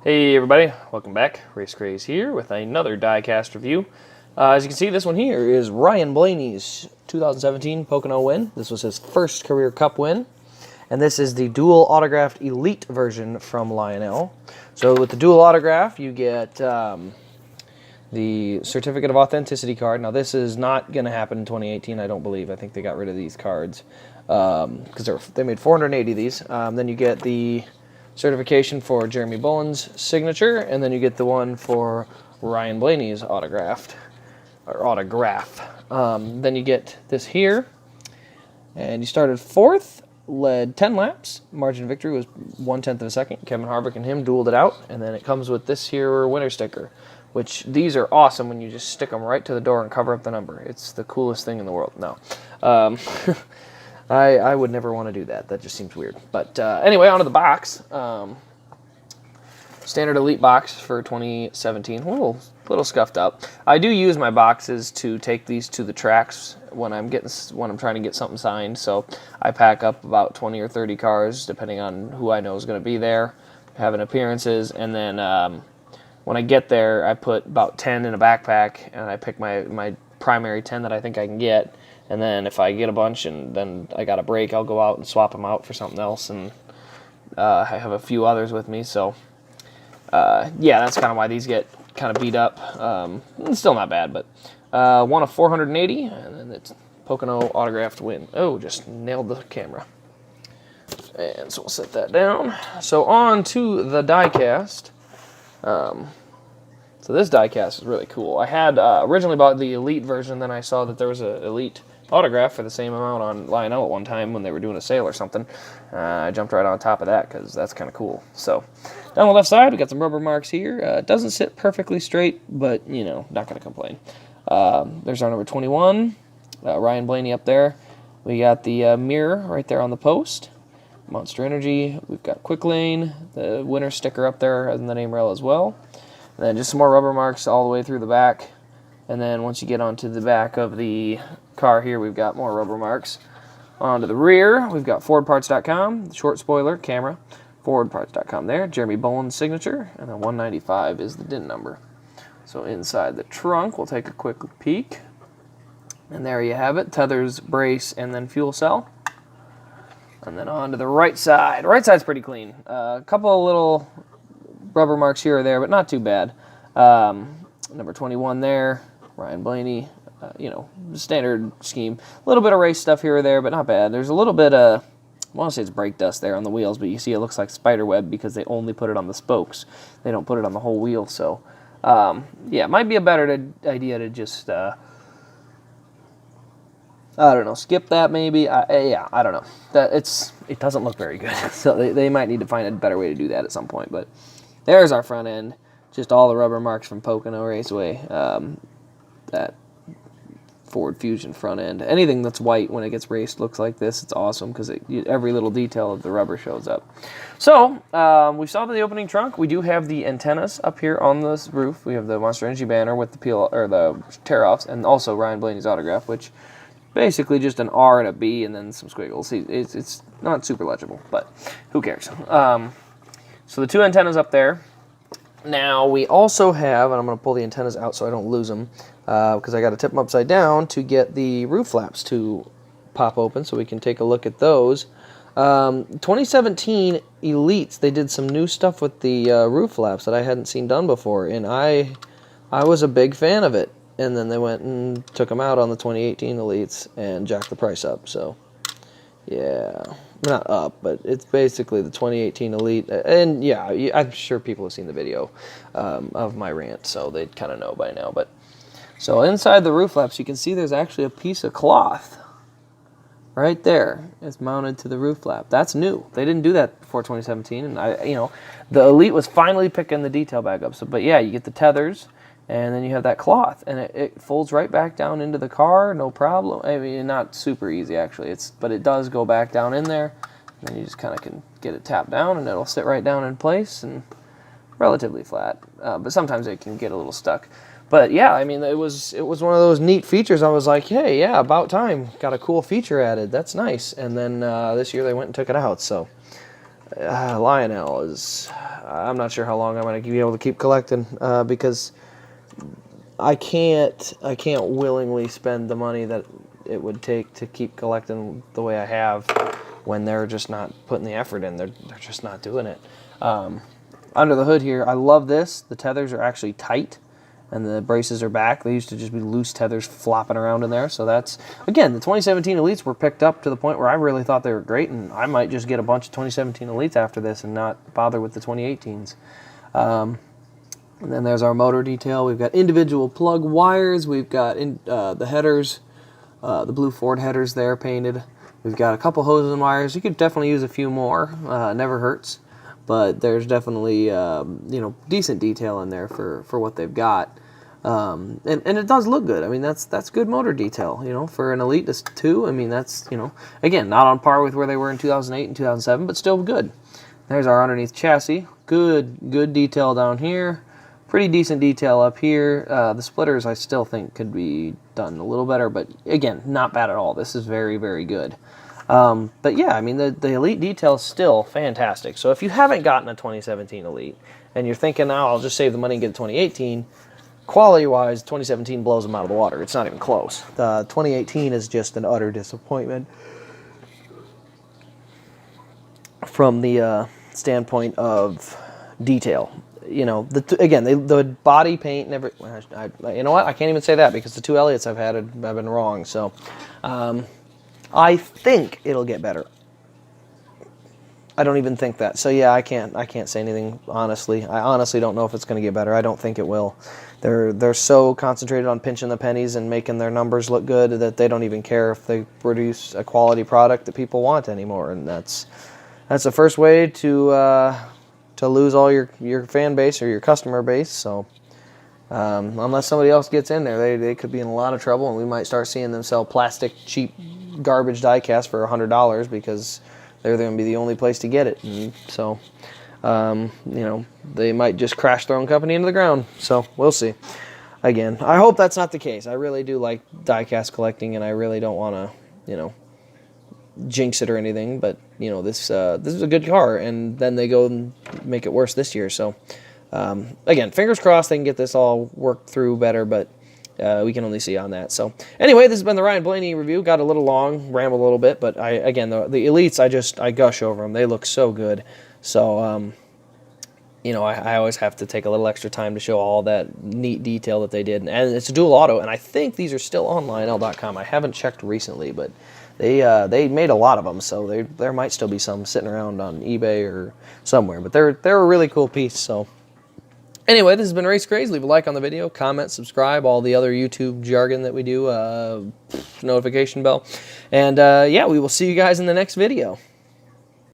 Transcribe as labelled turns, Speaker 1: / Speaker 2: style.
Speaker 1: Hey everybody, welcome back. Race Craze here with another Diecast review. As you can see, this one here is Ryan Blaney's 2017 Pocono win. This was his first career Cup win. And this is the dual autographed Elite version from Lionel. So with the dual autograph, you get the Certificate of Authenticity card. Now this is not going to happen in 2018, I don't believe. I think they got rid of these cards because they made 480 of these. Then you get the certification for Jeremy Bullen's signature, and then you get the one for Ryan Blaney's autograph. Then you get this here, and you started fourth, led 10 laps. Margin of victory was 1/10 of a second. Kevin Harvick and him dueled it out, and then it comes with this here winner sticker, which these are awesome when you just stick them right to the door and cover up the number. It's the coolest thing in the world. No. I would never want to do that. That just seems weird. But anyway, onto the box. Standard Elite box for 2017. A little scuffed up. I do use my boxes to take these to the tracks when I'm trying to get something signed. So I pack up about 20 or 30 cars, depending on who I know is going to be there, having appearances, and then when I get there, I put about 10 in a backpack, and I pick my primary 10 that I think I can get. And then if I get a bunch and then I got a break, I'll go out and swap them out for something else. And I have a few others with me. So, yeah, that's kind of why these get kind of beat up. Still not bad, but one of 480. And then it's Pocono autographed win. Oh, just nailed the camera. And so we'll set that down. So on to the diecast. So this diecast is really cool. I had originally bought the Elite version, then I saw that there was an Elite autograph for the same amount on Lionel at one time when they were doing a sale or something. I jumped right on top of that because that's kind of cool. So down the left side, we got some rubber marks here. It doesn't sit perfectly straight, but, you know, not going to complain. There's our number 21, Ryan Blaney up there. We got the mirror right there on the post. Monster Energy. We've got Quick Lane, the winner sticker up there in the name rail as well. And then just some more rubber marks all the way through the back. And then once you get onto the back of the car here, we've got more rubber marks. Onto the rear, we've got FordParts.com, short spoiler, camera, FordParts.com there, Jeremy Bullen's signature, and then 195 is the DIN number. So inside the trunk, we'll take a quick peek. And there you have it, tethers, brace, and then fuel cell. And then on to the right side. Right side's pretty clean. A couple of little rubber marks here or there, but not too bad. Number 21 there, Ryan Blaney. You know, standard scheme. A little bit of race stuff here or there, but not bad. There's a little bit of, I want to say it's brake dust there on the wheels, but you see it looks like spider web because they only put it on the spokes. They don't put it on the whole wheel. So, yeah, it might be a better idea to just, I don't know, skip that maybe. Yeah, I don't know. It doesn't look very good. So they might need to find a better way to do that at some point. But there's our front end. Just all the rubber marks from Pocono Raceway. That Ford Fusion front end. Anything that's white when it gets raced looks like this. It's awesome because every little detail of the rubber shows up. So, we saw the opening trunk. We do have the antennas up here on this roof. We have the Monster Energy banner with the the tear-offs, and also Ryan Blaney's autograph, which basically just an R and a B and then some squiggles. It's not super legible, but who cares? So the two antennas up there. Now we also have, and I'm going to pull the antennas out so I don't lose them, because I got to tip them upside down to get the roof flaps to pop open so we can take a look at those. 2017 Elites, they did some new stuff with the roof flaps that I hadn't seen done before, and I was a big fan of it. And then they went and took them out on the 2018 Elites and jacked the price up. So, yeah, not up, but it's basically the 2018 Elite. And yeah, I'm sure people have seen the video of my rant, so they kind of know by now. But so inside the roof flaps, you can see there's actually a piece of cloth right there. It's mounted to the roof flap. That's new. They didn't do that before 2017, and the Elite was finally picking the detail back up. So, but yeah, you get the tethers. And then you have that cloth, and it folds right back down into the car, no problem. I mean, not super easy, actually. But it does go back down in there, and then you just kind of can get it tapped down, and it'll sit right down in place, and relatively flat. But sometimes it can get a little stuck. But yeah, I mean, it was one of those neat features. I was like, hey, yeah, about time. Got a cool feature added. That's nice. And then this year they went and took it out. So Lionel is, I'm not sure how long I'm going to be able to keep collecting, because I can't willingly spend the money that it would take to keep collecting the way I have when they're just not putting the effort in. They're just not doing it. Under the hood here, I love this. The tethers are actually tight, and the braces are back. They used to just be loose tethers flopping around in there. So that's, again, the 2017 Elites were picked up to the point where I really thought they were great, and I might just get a bunch of 2017 Elites after this and not bother with the 2018s. And then there's our motor detail. We've got individual plug wires. We've got the headers, the blue Ford headers there painted. We've got a couple hoses and wires. You could definitely use a few more. Never hurts. But there's definitely decent detail in there for what they've got, and it does look good. I mean, that's good motor detail, for an Elite 2. I mean, that's, again, not on par with where they were in 2008 and 2007, but still good. There's our underneath chassis. Good detail down here. Pretty decent detail up here. The splitters I still think could be done a little better, but again, not bad at all. This is very, very good. But yeah, I mean, the Elite detail is still fantastic. So if you haven't gotten a 2017 Elite and you're thinking, oh, I'll just save the money and get a 2018, quality-wise, 2017 blows them out of the water. It's not even close. The 2018 is just an utter disappointment from the standpoint of detail. Again, the body paint never. You know what? I can't even say that because the two Elliots I've had have been wrong. So. I think it'll get better. I don't even think that. So yeah, I can't say anything honestly. I honestly don't know if it's going to get better. I don't think it will. They're so concentrated on pinching the pennies and making their numbers look good that they don't even care if they produce a quality product that people want anymore. And that's the first way to lose all your fan base or your customer base. So unless somebody else gets in there, they could be in a lot of trouble, and we might start seeing them sell plastic cheap garbage diecast for $100 because they're going to be the only place to get it. And so, they might just crash their own company into the ground. So we'll see. Again, I hope that's not the case. I really do like diecast collecting, and I really don't want to, jinx it or anything. But this is a good car, and then they go and make it worse this year. So again, fingers crossed they can get this all worked through better, but. We can only see on that. So anyway, this has been the Ryan Blaney review. Got a little long, rambled a little bit, but the Elites, I gush over them. They look so good. So, I always have to take a little extra time to show all that neat detail that they did. And it's a dual auto, and I think these are still on Lionel.com. I haven't checked recently, but they made a lot of them, so there might still be some sitting around on eBay or somewhere. But they're a really cool piece, so. Anyway, this has been Race Craze. Leave a like on the video, comment, subscribe, all the other YouTube jargon that we do, notification bell. And, yeah, we will see you guys in the next video.